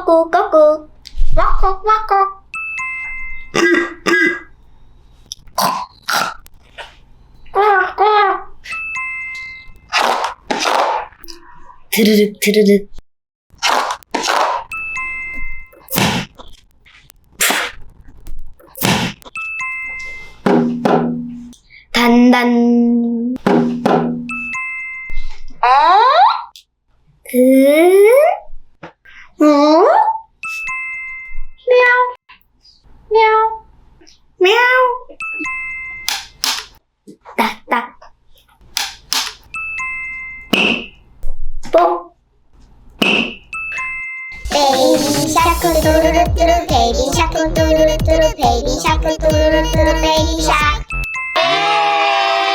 꼬꾹 와꺽 와꺽. 꾸덕꾸덕. 드르륵 드르륵. 단단. мяу мяу мяu. 딱딱. 뽀. 베이비 샤크 뚜루루뚜루 베이비 샤크 뚜루루뚜루 베이비 샤크 뚜루루뚜루 베이비 샤크